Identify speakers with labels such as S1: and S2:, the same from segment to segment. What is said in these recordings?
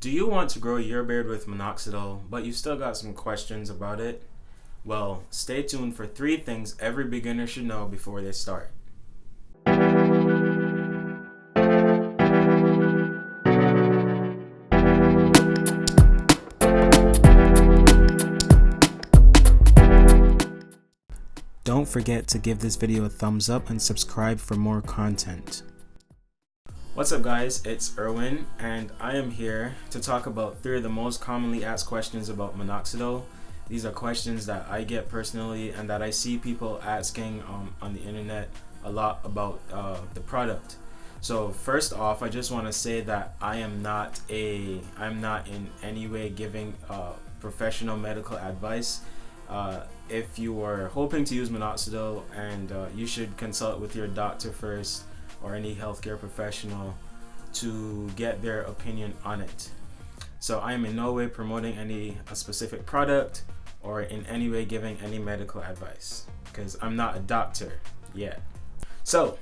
S1: Do you want to grow your beard with Minoxidil, but you still got some questions about it? Well, stay tuned for 3 things every beginner should know before they start. Don't forget to give this video a thumbs up and subscribe for more content. What's up guys, it's Erwin and I am here to talk about 3 of the most commonly asked questions about Minoxidil. These are questions that I get personally and that I see people asking on the internet a lot about the product. So first off, I just want to say that I'm not in any way giving professional medical advice. If you are hoping to use Minoxidil, and you should consult with your doctor first or any healthcare professional to get their opinion on it. So I am in no way promoting a specific product or in any way giving any medical advice because I'm not a doctor yet. So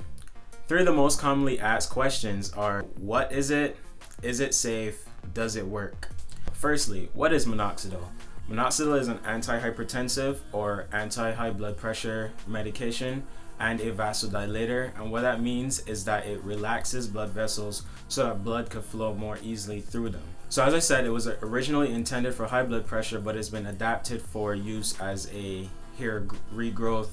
S1: 3 of the most commonly asked questions are: what is it? Is it safe? Does it work? Firstly, what is Minoxidil? Minoxidil is an antihypertensive or anti-high blood pressure medication and a vasodilator, and what that means is that it relaxes blood vessels so that blood could flow more easily through them. So as I said, it was originally intended for high blood pressure, but it's been adapted for use as a hair regrowth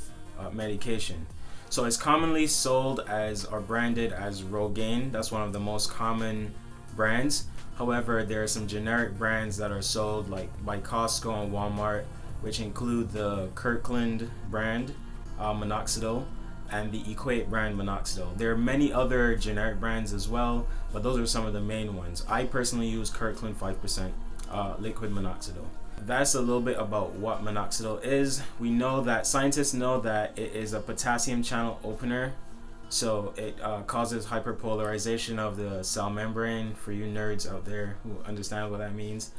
S1: medication. So it's commonly sold as or branded as Rogaine. That's one of the most common brands. However, there are some generic brands that are sold like by Costco and Walmart, which include the Kirkland brand Minoxidil and the Equate brand Minoxidil. There are many other generic brands as well, but those are some of the main ones. I personally use Kirkland 5% liquid Minoxidil. That's a little bit about what Minoxidil is. We know that scientists know that it is a potassium channel opener. So it causes hyperpolarization of the cell membrane, for you nerds out there who understand what that means.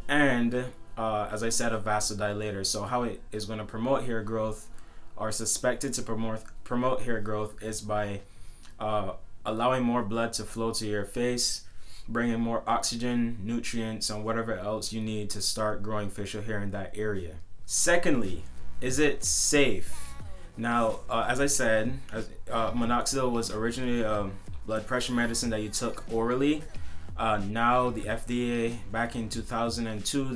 S1: And as I said, a vasodilator. So how it is going to promote hair growth, or suspected to promote hair growth, is by allowing more blood to flow to your face, bringing more oxygen, nutrients, and whatever else you need to start growing facial hair in that area. Secondly, is it safe? Now, as I said, Minoxidil was originally a blood pressure medicine that you took orally. Now the FDA, back in 2002,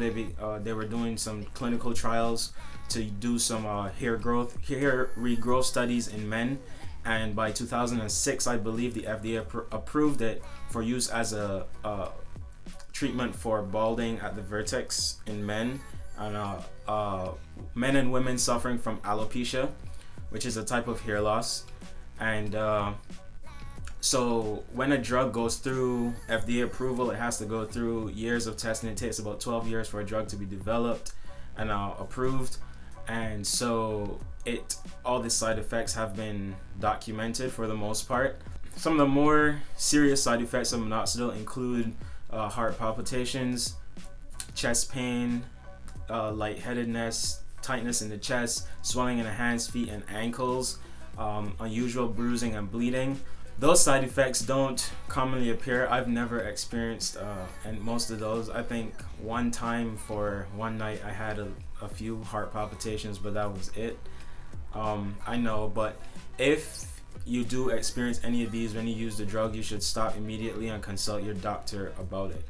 S1: they were doing some clinical trials to do some hair regrowth studies in men, and by 2006, I believe the FDA approved it for use as a treatment for balding at the vertex in men, and men and women suffering from alopecia, which is a type of hair loss. And so when a drug goes through FDA approval, it has to go through years of testing. It takes about 12 years for a drug to be developed and approved. And so all the side effects have been documented for the most part. Some of the more serious side effects of Minoxidil include heart palpitations, chest pain, lightheadedness, tightness in the chest, swelling in the hands, feet, and ankles, unusual bruising and bleeding. Those side effects don't commonly appear. I've never experienced and most of those. I think one time for one night I had a few heart palpitations, but that was it. I know, but if you do experience any of these when you use the drug, you should stop immediately and consult your doctor about it.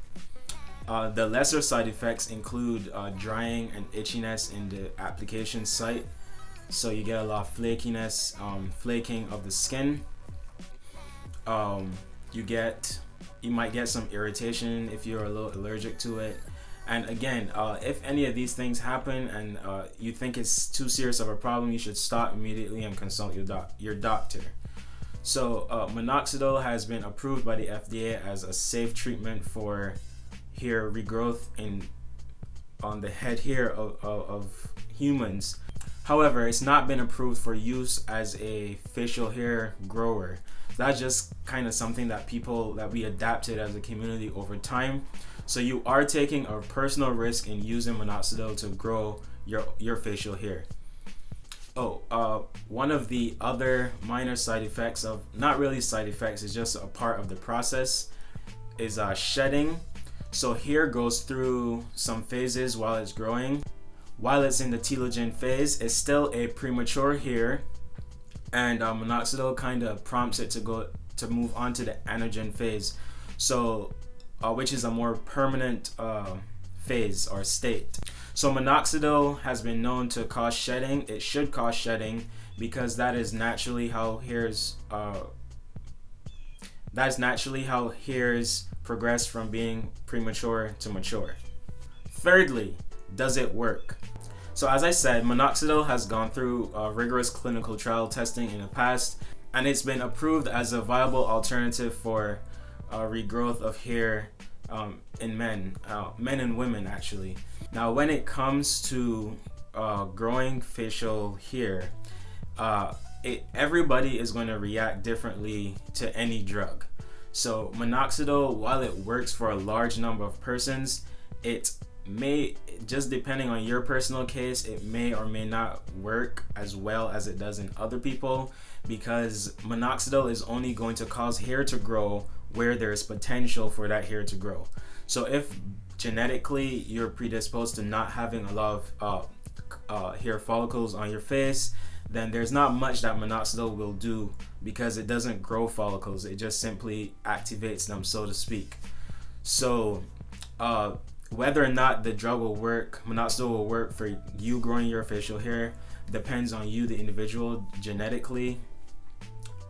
S1: The lesser side effects include drying and itchiness in the application site. So you get a lot of flakiness, flaking of the skin. You might get some irritation if you're a little allergic to it. And again, if any of these things happen and you think it's too serious of a problem, you should stop immediately and consult your doctor. So Minoxidil has been approved by the FDA as a safe treatment for hair regrowth on the head hair of humans. However, it's not been approved for use as a facial hair grower. That's just kind of something that we adapted as a community over time. So you are taking a personal risk in using Minoxidil to grow your facial hair. One of the other minor side effects not really side effects, it's just a part of the process, is shedding. So hair goes through some phases while it's growing. While it's in the telogen phase, it's still a premature hair, and minoxidil kind of prompts it to move on to the anagen phase, so which is a more permanent phase or state. So minoxidil has been known to cause shedding. It should cause shedding because that is naturally how hairs progress from being premature to mature. Thirdly, does it work? So as I said, minoxidil has gone through rigorous clinical trial testing in the past, and it's been approved as a viable alternative for regrowth of hair in men and women actually. Now when it comes to growing facial hair, everybody is going to react differently to any drug. So minoxidil, while it works for a large number of persons, it may, just depending on your personal case, it may or may not work as well as it does in other people, because minoxidil is only going to cause hair to grow where there's potential for that hair to grow. So if genetically you're predisposed to not having a lot of hair follicles on your face, then there's not much that minoxidil will do, because it doesn't grow follicles, it just simply activates them, so to speak. So whether or not the drug will work, minoxidil will work for you growing your facial hair, depends on you, the individual, genetically,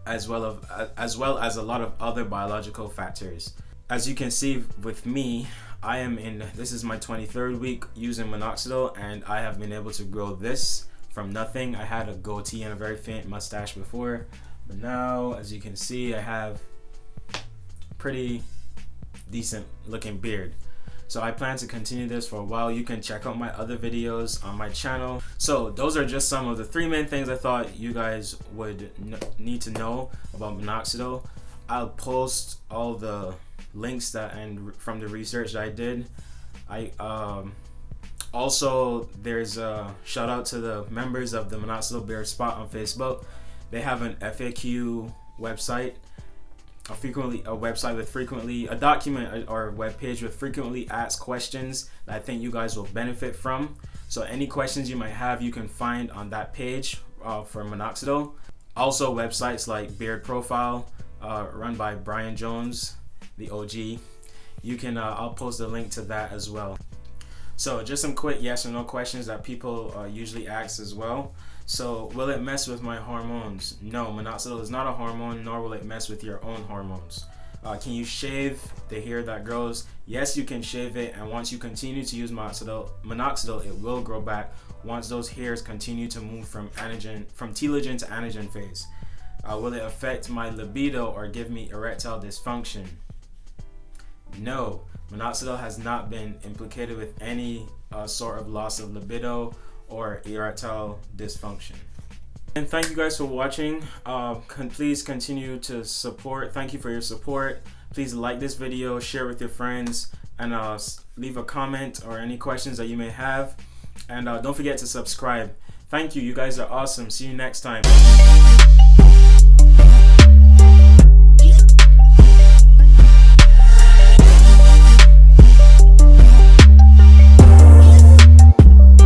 S1: as well as a lot of other biological factors. As you can see with me, this is my 23rd week using minoxidil, and I have been able to grow this from nothing. I had a goatee and a very faint mustache before, but now, as you can see, I have pretty decent looking beard. So I plan to continue this for a while. You can check out my other videos on my channel. So those are just some of the 3 main things I thought you guys would need to know about minoxidil. I'll post all the links from the research that I did. Also, there's a shout out to the members of the Minoxidil Beard Spot on Facebook. They have an FAQ website, a document or web page with frequently asked questions that I think you guys will benefit from. So any questions you might have, you can find on that page for minoxidil. Also websites like Beard Profile, run by Brian Jones, the OG. You can I'll post a link to that as well. So just some quick yes or no questions that people usually ask as well. So will it mess with my hormones? No, minoxidil is not a hormone, nor will it mess with your own hormones. Can you shave the hair that grows? Yes, you can shave it, and once you continue to use minoxidil, it will grow back once those hairs continue to move from telogen to anagen phase. Will it affect my libido or give me erectile dysfunction? No, minoxidil has not been implicated with any sort of loss of libido or erectile dysfunction. And thank you guys for watching. Please continue to support. Thank you for your support. Please like this video, share with your friends, and leave a comment or any questions that you may have. And don't forget to subscribe. Thank you. You guys are awesome. See you next time.